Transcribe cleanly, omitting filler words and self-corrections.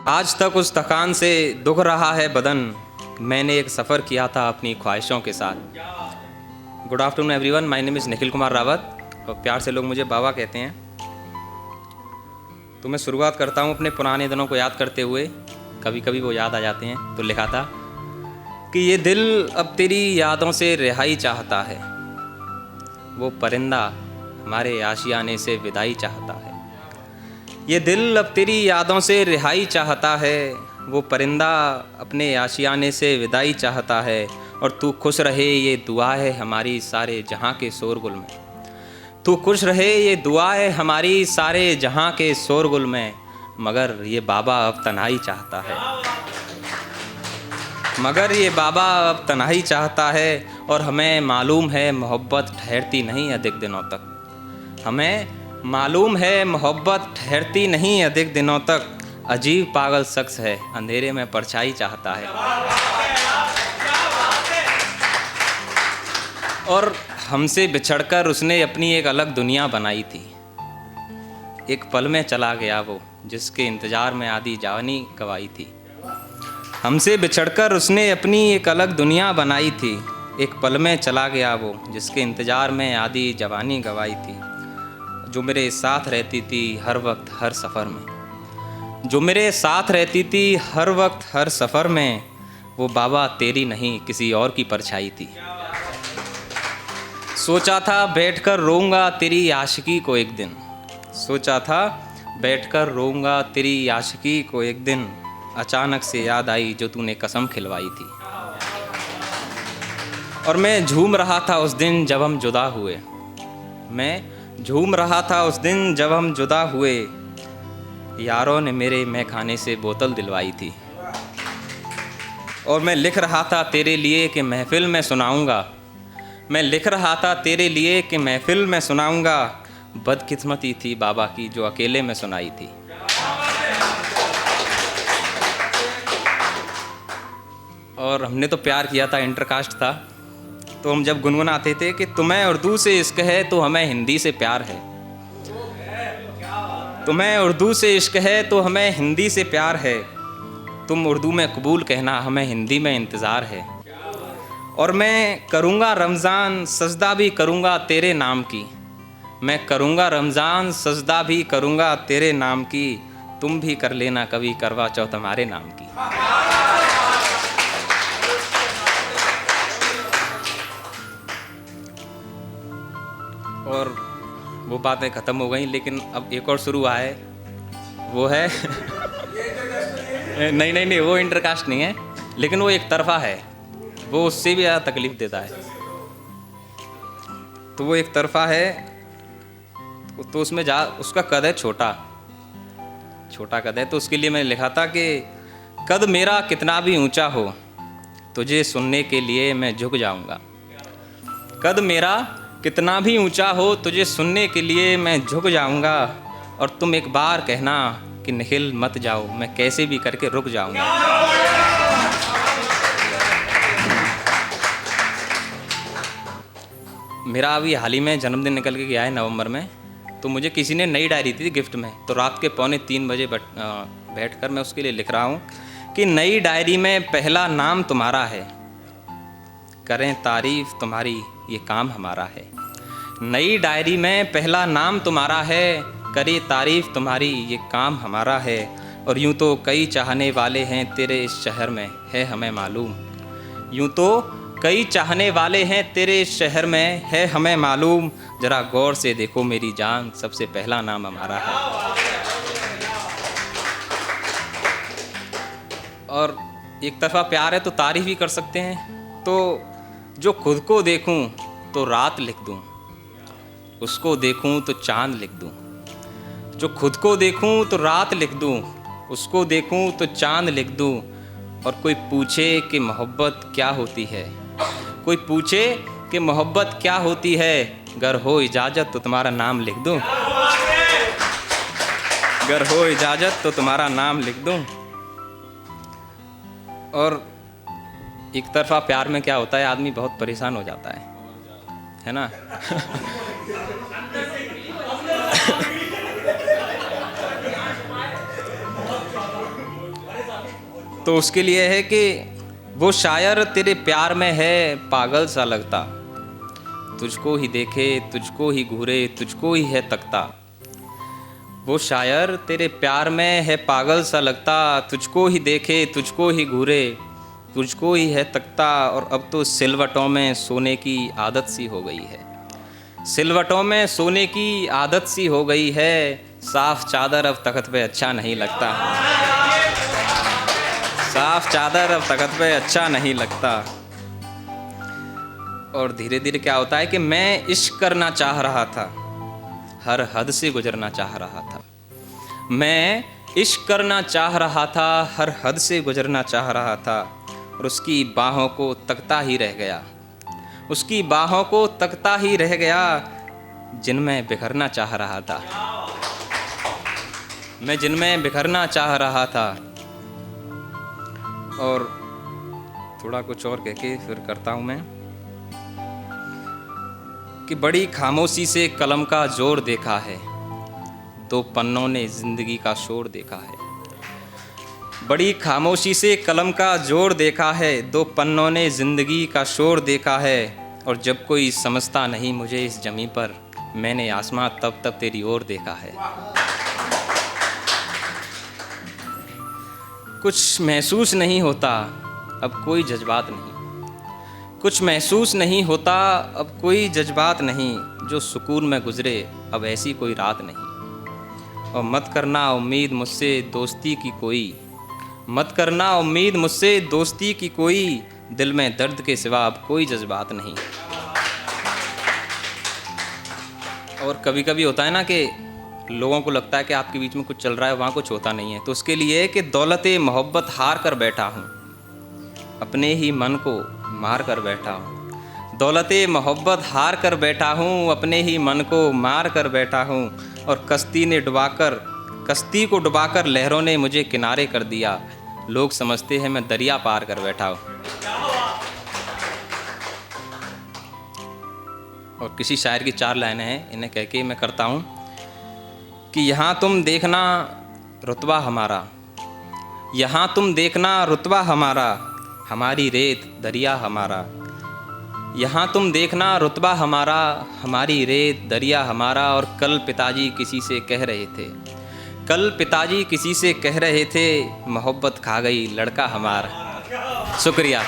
आज तक उस थकान से दुख रहा है बदन, मैंने एक सफ़र किया था अपनी ख्वाहिशों के साथ। Good afternoon everyone, my name is Nikhil Kumar Rawat और प्यार से लोग मुझे बाबा कहते हैं। तो मैं शुरुआत करता हूँ अपने पुराने दिनों को याद करते हुए। कभी कभी वो याद आ जाते हैं। तो लिखा था कि ये दिल अब तेरी यादों से रिहाई चाहता है, वो परिंदा हमारे आशियाने से विदाई चाहता है। ये दिल अब तेरी यादों से रिहाई चाहता है, वो परिंदा अपने आशियाने से विदाई चाहता है। और तू खुश रहे ये दुआ है हमारी सारे जहाँ के शोरगुल में। तू खुश रहे ये दुआ है हमारी सारे जहाँ के शोरगुल में। मगर ये बाबा अब तन्हाई चाहता है, मगर ये बाबा अब तन्हाई चाहता है। और हमें मालूम है मोहब्बत ठहरती नहीं अधिक दिनों तक। हमें मालूम है मोहब्बत ठहरती नहीं अधिक दिनों तक। अजीब पागल शख्स है अंधेरे में परछाई चाहता है। और हमसे बिछड़कर उसने अपनी एक अलग दुनिया बनाई थी। एक पल में चला गया वो जिसके इंतज़ार में आधी जवानी गवाई थी। हमसे बिछड़कर उसने अपनी एक अलग दुनिया बनाई थी। एक पल में चला गया वो जिसके इंतज़ार में आधी जवानी गवाई थी। जो मेरे साथ रहती थी हर वक्त हर सफ़र में, जो मेरे साथ रहती थी हर वक्त हर सफ़र में। वो बाबा तेरी नहीं किसी और की परछाई थी। सोचा था बैठकर रोऊंगा तेरी आशिकी को एक दिन, सोचा था बैठकर रोऊंगा तेरी आशिकी को एक दिन। अचानक से याद आई जो तूने कसम खिलवाई थी। और मैं झूम रहा था उस दिन जब हम जुदा हुए, मैं झूम रहा था उस दिन जब हम जुदा हुए। यारों ने मेरे मैखाने से बोतल दिलवाई थी। और मैं लिख रहा था तेरे लिए कि महफिल में सुनाऊंगा, मैं लिख रहा था तेरे लिए कि महफिल में सुनाऊंगा। बदकिस्मती थी बाबा की जो अकेले में सुनाई थी। और हमने तो प्यार किया था, इंटरकास्ट था। तो हम जब गुनगुनाते थे कि तुम्हें उर्दू से इश्क है तो हमें हिंदी से प्यार है, तुम्हें उर्दू से इश्क है तो हमें हिंदी से प्यार है। तुम उर्दू में कबूल कहना हमें हिंदी में इंतज़ार है। और मैं करूँगा रमज़ान सजदा भी करूँगा तेरे नाम की, मैं करूँगा रमज़ान सजदा भी करूँगा तेरे नाम की। तुम भी कर लेना कभी करवा चौथ हमारे नाम की। और वो बातें ख़त्म हो गई, लेकिन अब एक और शुरू हुआ है। वो है नहीं नहीं नहीं, वो इंटरकास्ट नहीं है, लेकिन वो एक तरफा है। वो उससे भी ज़्यादा तकलीफ़ देता है। तो वो एक तरफा है, तो उसमें उसका कद है छोटा, छोटा कद है। तो उसके लिए मैंने लिखा था कि कद मेरा कितना भी ऊंचा हो तुझे सुनने के लिए मैं झुक जाऊंगा। कद मेरा कितना भी ऊंचा हो तुझे सुनने के लिए मैं झुक जाऊंगा। और तुम एक बार कहना कि निखिल मत जाओ, मैं कैसे भी करके रुक जाऊंगा। मेरा अभी हाल ही में जन्मदिन निकल के गया है नवंबर में। तो मुझे किसी ने नई डायरी दी थी गिफ्ट में। तो रात के 2:45 बजे बैठकर मैं उसके लिए लिख रहा हूँ कि नई डायरी में पहला नाम तुम्हारा है, करें तारीफ तुम्हारी ये काम हमारा है। नई डायरी में पहला नाम तुम्हारा है, करे तारीफ तुम्हारी ये काम हमारा है। और यूँ तो कई चाहने वाले हैं तेरे इस शहर में है हमें मालूम, यूँ तो कई चाहने वाले हैं तेरे इस शहर में है हमें मालूम। जरा गौर से देखो मेरी जान सबसे पहला नाम हमारा है। और एक तरफा प्यार है तो तारीफ भी कर सकते हैं। तो जो खुद को देखूं तो रात लिख दूं, उसको देखूं तो चांद लिख दूं। जो खुद को देखूं तो रात लिख दूं, उसको देखूं तो चांद लिख दूं। और कोई पूछे कि मोहब्बत क्या होती है, कोई पूछे कि मोहब्बत क्या होती है, गर हो इजाज़त तो तुम्हारा नाम लिख दूं, गर हो इजाज़त तो तुम्हारा नाम लिख दूं। और एक तरफा प्यार में क्या होता है, आदमी बहुत परेशान हो जाता है ना। तो उसके लिए है कि वो शायर तेरे प्यार में है पागल सा लगता, तुझको ही देखे तुझको ही घूरे तुझको ही है तकता। वो शायर तेरे प्यार में है पागल सा लगता, तुझको ही देखे तुझको ही घूरे तुझको ही है तकता। और अब तो सिलवटों में सोने की आदत सी हो गई है, सिलवटों में सोने की आदत सी हो गई है, साफ चादर अब तख्त पे अच्छा नहीं लगता, साफ चादर अब तख्त पे अच्छा नहीं लगता। और धीरे धीरे क्या होता है कि मैं इश्क करना चाह रहा था, हर हद से गुजरना चाह रहा था, मैं इश्क करना चाह रहा था, हर हद से गुजरना चाह रहा था। और उसकी बाहों को तकता ही रह गया, उसकी बाहों को तकता ही रह गया, जिनमें बिखरना चाह रहा था, मैं जिनमें बिखरना चाह रहा था। और थोड़ा कुछ और कह के फिर करता हूँ मैं कि बड़ी खामोशी से कलम का जोर देखा है, दो पन्नों ने जिंदगी का शोर देखा है। बड़ी खामोशी से कलम का जोर देखा है, दो पन्नों ने जिंदगी का शोर देखा है। और जब कोई समझता नहीं मुझे इस जमी पर, मैंने आसमां तब तब तेरी ओर देखा है। कुछ महसूस नहीं होता अब कोई जज्बात नहीं, कुछ महसूस नहीं होता अब कोई जज्बात नहीं, जो सुकून में गुजरे अब ऐसी कोई रात नहीं। और मत करना उम्मीद मुझसे दोस्ती की कोई, मत करना उम्मीद मुझसे दोस्ती की कोई, दिल में दर्द के सिवा अब कोई जज्बात नहीं। और कभी कभी होता है ना कि लोगों को लगता है कि आपके बीच में कुछ चल रहा है, वहाँ कुछ होता नहीं है, तो उसके लिए कि दौलते मोहब्बत हार कर बैठा हूँ, अपने ही मन को मार कर बैठा हूँ, दौलते मोहब्बत हार कर बैठा हूँ, अपने ही मन को मार कर बैठा हूँ। और कश्ती को डुबाकर लहरों ने मुझे किनारे कर दिया, लोग समझते हैं मैं दरिया पार कर बैठा हूँ। और किसी शायर की 4 लाइनें हैं, इन्हें कह के मैं करता हूँ कि यहाँ तुम देखना रुतबा हमारा, यहाँ तुम देखना रुतबा हमारा, हमारी रेत दरिया हमारा। यहाँ तुम देखना रुतबा हमारा, हमारी रेत दरिया हमारा। और कल पिताजी किसी से कह रहे थे, कल पिताजी किसी से कह रहे थे, मोहब्बत खा गई लड़का हमारा। शुक्रिया।